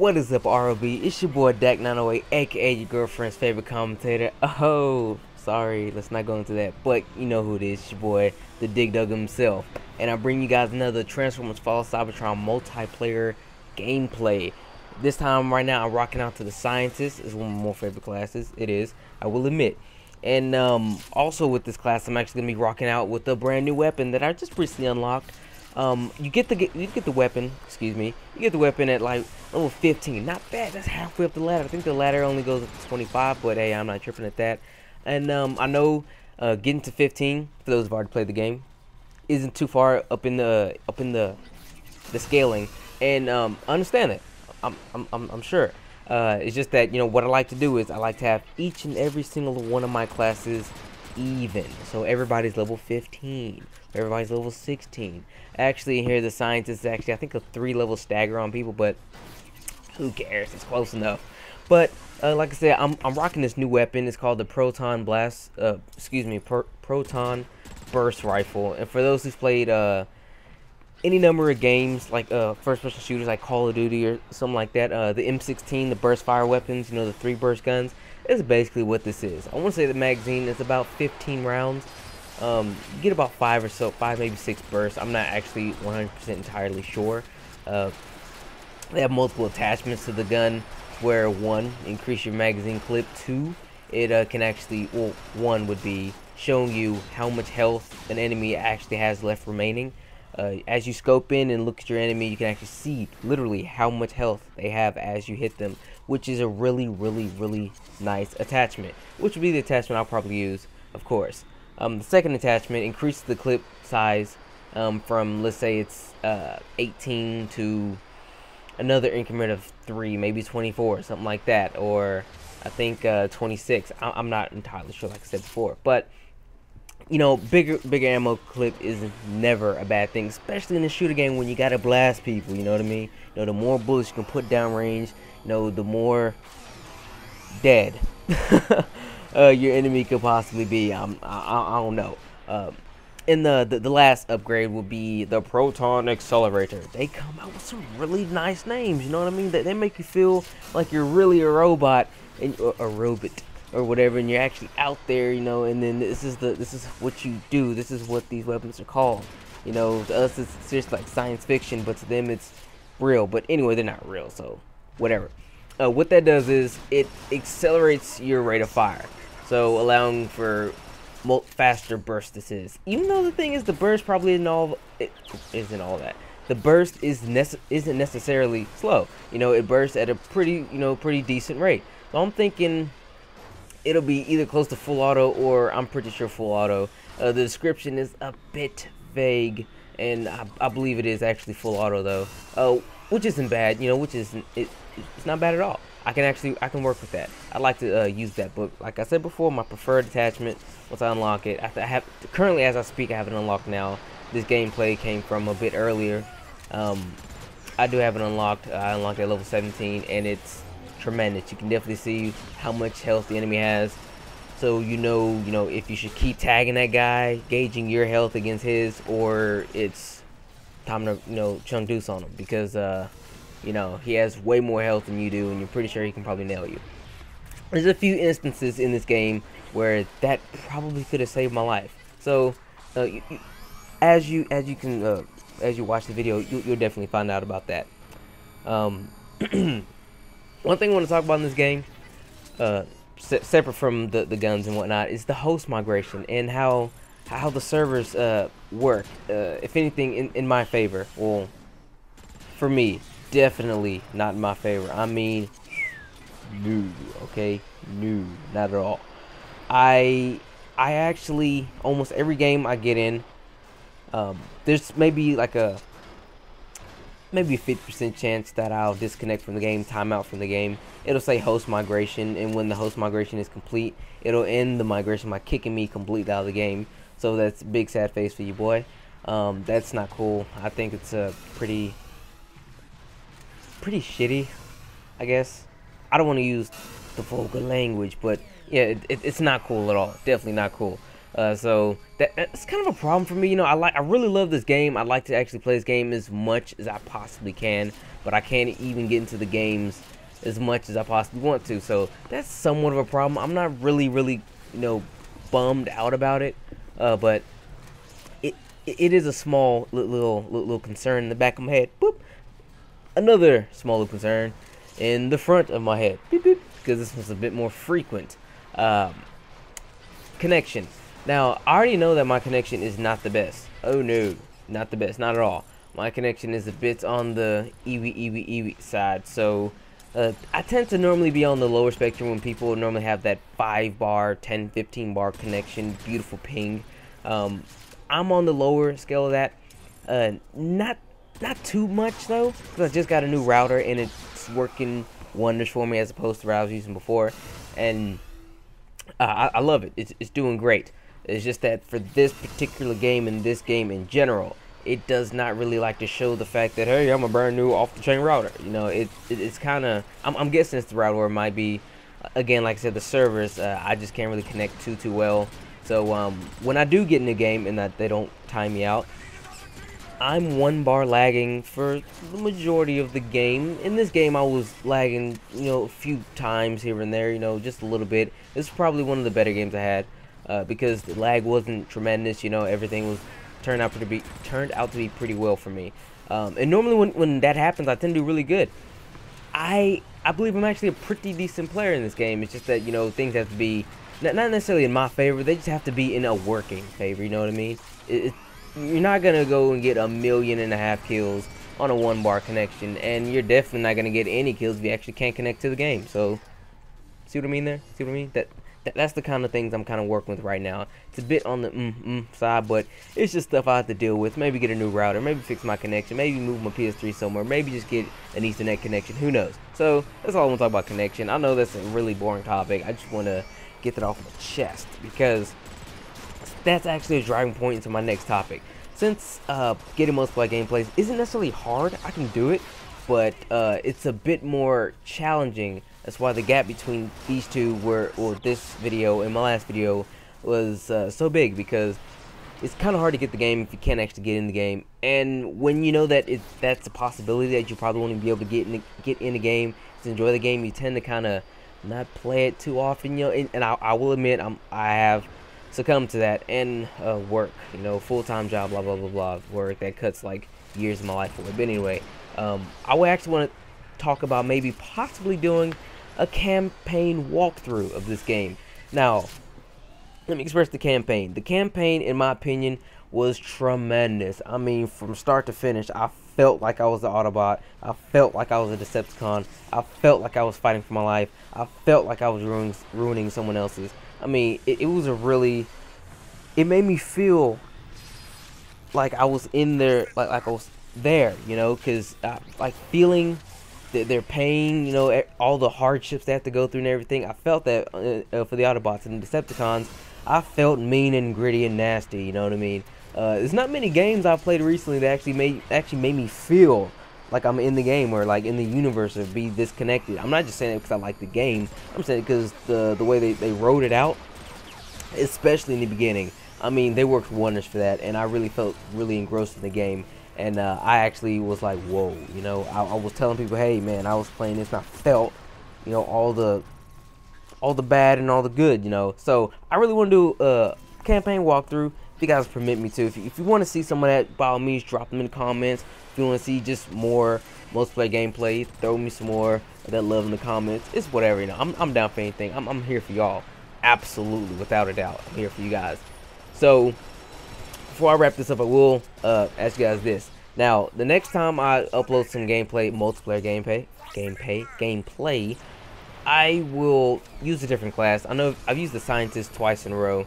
What is up, ROB? It's your boy Dak908, aka your girlfriend's favorite commentator. Oh, sorry, let's not go into that. But you know who it is, it's your boy, the Dig Dug himself. And I bring you guys another Transformers Fall Cybertron multiplayer gameplay. This time, right now, I'm rocking out to the Scientist. It's one of my more favorite classes. It is, I will admit. And also with this class, I'm actually gonna be rocking out with a brand new weapon that I just recently unlocked. You get the weapon. Excuse me. You get the weapon at like level 15. Not bad. That's halfway up the ladder. I think the ladder only goes up to 25, but hey, I'm not tripping at that. And I know getting to 15 for those who've already played the game isn't too far up in the scaling, and I understand it. I'm sure. It's just that, you know, what I like to do is I like to have each and every single one of my classes even, so everybody's level 15, everybody's level 16. Actually, here the Scientist is actually, I think, a 3-level stagger on people, but who cares? It's close enough. But like I said, I'm rocking this new weapon. It's called the Proton Burst Rifle. And for those who've played any number of games like first-person shooters like Call of Duty or something like that, the M16, the burst fire weapons, you know, the 3 burst guns, is basically what this is. I want to say the magazine is about 15 rounds. You get about 5 or so, 5 maybe 6 bursts. I'm not actually 100% entirely sure. They have multiple attachments to the gun, where 1, increase your magazine clip. 2, it can actually, well, 1 would be showing you how much health an enemy actually has left remaining. As you scope in and look at your enemy, you can actually see literally how much health they have as you hit them, which is a really nice attachment, which would be the attachment I'll probably use, of course. The second attachment increases the clip size from, let's say it's 18 to another increment of 3, maybe 24, something like that, or I think 26. I'm not entirely sure, like I said before, but you know, bigger ammo clip is never a bad thing, especially in a shooter game when you gotta blast people. You know what I mean? You know, the more bullets you can put down range, you know, the more dead your enemy could possibly be. I don't know. And the last upgrade will be the Proton Accelerator. They come out with some really nice names. You know what I mean? They make you feel like you're really a robot, and a robot or whatever, and you're actually out there, you know. And then this is what you do. This is what these weapons are called. You know, to us it's just like science fiction, but to them it's real. But anyway, they're not real, so whatever. What that does is it accelerates your rate of fire, so allowing for faster burst. This is, even though the thing is, the burst probably isn't all that. The burst isn't necessarily slow. You know, it bursts at a pretty decent rate. So I'm thinking it'll be either close to full auto, or I'm pretty sure full auto. The description is a bit vague, and I believe it is actually full auto though, which isn't bad. You know, it's not bad at all. I can work with that. I like to use that book. Like I said before, my preferred attachment once I unlock it. Currently, as I speak, I have it unlocked now. This gameplay came from a bit earlier. I do have it unlocked. I unlocked it at level 17, and it's tremendous. You can definitely see how much health the enemy has, so you know if you should keep tagging that guy, gauging your health against his, or it's time to, you know, chunk deuce on him, because you know, he has way more health than you do, and you're pretty sure he can probably nail you. There's a few instances in this game where that probably could have saved my life. So as you watch the video, you'll definitely find out about that. One thing I want to talk about in this game, separate from the guns and whatnot, is the host migration and how the servers work. If anything, in my favor. Well, for me, definitely not in my favor. I mean, no. Okay, no, not at all. I actually, almost every game I get in, there's maybe like a 50% chance that I'll disconnect from the game, time out from the game. It'll say host migration, and when the host migration is complete, it'll end the migration by kicking me completely out of the game. So that's a big sad face for you, boy. That's not cool. I think it's a pretty shitty, I guess. I don't want to use the vulgar language, but yeah, it's not cool at all. Definitely not cool. So that's kind of a problem for me. You know, I really love this game. I'd like to actually play this game as much as I possibly can, but I can't even get into the games as much as I possibly want to. So that's somewhat of a problem. I'm not really, you know, bummed out about it, but it is a small little concern in the back of my head. Boop. Another small little concern in the front of my head. Beep, beep, because this one's a bit more frequent. Connection. Now, I already know that my connection is not the best. Oh no, not the best, not at all. My connection is a bit on the eewee side. So I tend to normally be on the lower spectrum when people normally have that 5 bar, 10, 15 bar connection, beautiful ping. I'm on the lower scale of that. Not too much though, because I just got a new router and it's working wonders for me as opposed to what I was using before, and I love it. It's doing great. It's just that for this particular game and this game in general, it does not really like to show the fact that, hey, I'm a brand new off-the-chain router. You know, it's kind of, I'm guessing it's the router, or it might be, again, like I said, the servers. I just can't really connect too well. So when I do get in the game and that they don't time me out, I'm 1 bar lagging for the majority of the game. In this game, I was lagging, you know, a few times here and there, you know, just a little bit. This is probably one of the better games I had, because the lag wasn't tremendous. You know, everything was turned out to be pretty well for me. And normally when that happens, I tend to do really good. I believe I'm actually a pretty decent player in this game. It's just that, you know, things have to be not necessarily in my favor. They just have to be in a working favor. You know what I mean? You're not gonna go and get 1.5 million kills on a 1 bar connection, and you're definitely not gonna get any kills if you actually can't connect to the game. So, see what I mean there? See what I mean? That's the kind of things I'm kind of working with right now. It's a bit on the side, but it's just stuff I have to deal with. Maybe get a new router, maybe fix my connection, maybe move my PS3 somewhere, maybe just get an Ethernet connection. Who knows? So that's all I want to talk about, connection. I know that's a really boring topic. I just want to get that off my chest because that's actually a driving point into my next topic. Since getting multiplayer gameplays isn't necessarily hard, I can do it, but it's a bit more challenging. That's why the gap between these two or this video and my last video was so big, because it's kind of hard to get the game if you can't actually get in the game. And when you know that that's a possibility that you probably won't be able to get in the game to enjoy the game, you tend to kind of not play it too often, you know. And I will admit I have succumb to that, and work, you know, full-time job, blah blah blah blah, work that cuts like years of my life away. But anyway, I would actually want to talk about maybe possibly doing a campaign walkthrough of this game. Now, let me express the campaign. The campaign, in my opinion, was tremendous. I mean, from start to finish, I felt like I was the Autobot. I felt like I was a Decepticon. I felt like I was fighting for my life. I felt like I was ruining someone else's. I mean, it was a really, it made me feel like I was in there, like I was there, you know, because like feeling their pain, you know, all the hardships they have to go through and everything. I felt that for the Autobots and the Decepticons. I felt mean and gritty and nasty, you know what I mean? There's not many games I've played recently that actually made me feel like I'm in the game or like in the universe or be disconnected. I'm not just saying it because I like the game. I'm saying it because the way they wrote it out, especially in the beginning. I mean, they worked wonders for that, and I really felt really engrossed in the game. And I actually was like, whoa, you know. I was telling people, hey man, I was playing this and I felt, you know, all the bad and all the good, you know. So I really want to do a campaign walkthrough, if you guys permit me to. If you want to see some of that, by all means, drop them in the comments. If you want to see just more multiplayer gameplay, throw me some more of that love in the comments. It's whatever, you know. I'm down for anything. I'm here for y'all. Absolutely, without a doubt. I'm here for you guys. So before I wrap this up, I will ask you guys this. Now, the next time I upload some gameplay, multiplayer gameplay, I will use a different class. I know I've used the Scientist twice in a row,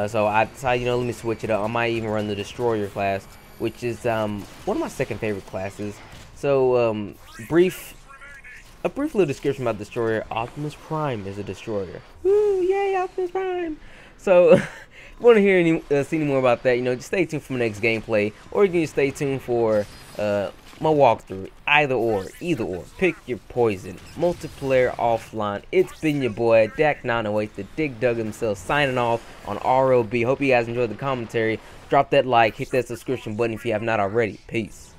so I decided, you know, let me switch it up. I might even run the Destroyer class, which is one of my second favorite classes. So, a brief little description about Destroyer. Optimus Prime is a Destroyer. Woo, yay, Optimus Prime! So, if you want to hear see any more about that, you know, just stay tuned for my next gameplay, or you can just stay tuned for my walkthrough. Either or. Pick your poison. Multiplayer offline. It's been your boy, Dak908, the Dig Dug himself, signing off on ROB. Hope you guys enjoyed the commentary. Drop that like, hit that subscription button if you have not already. Peace.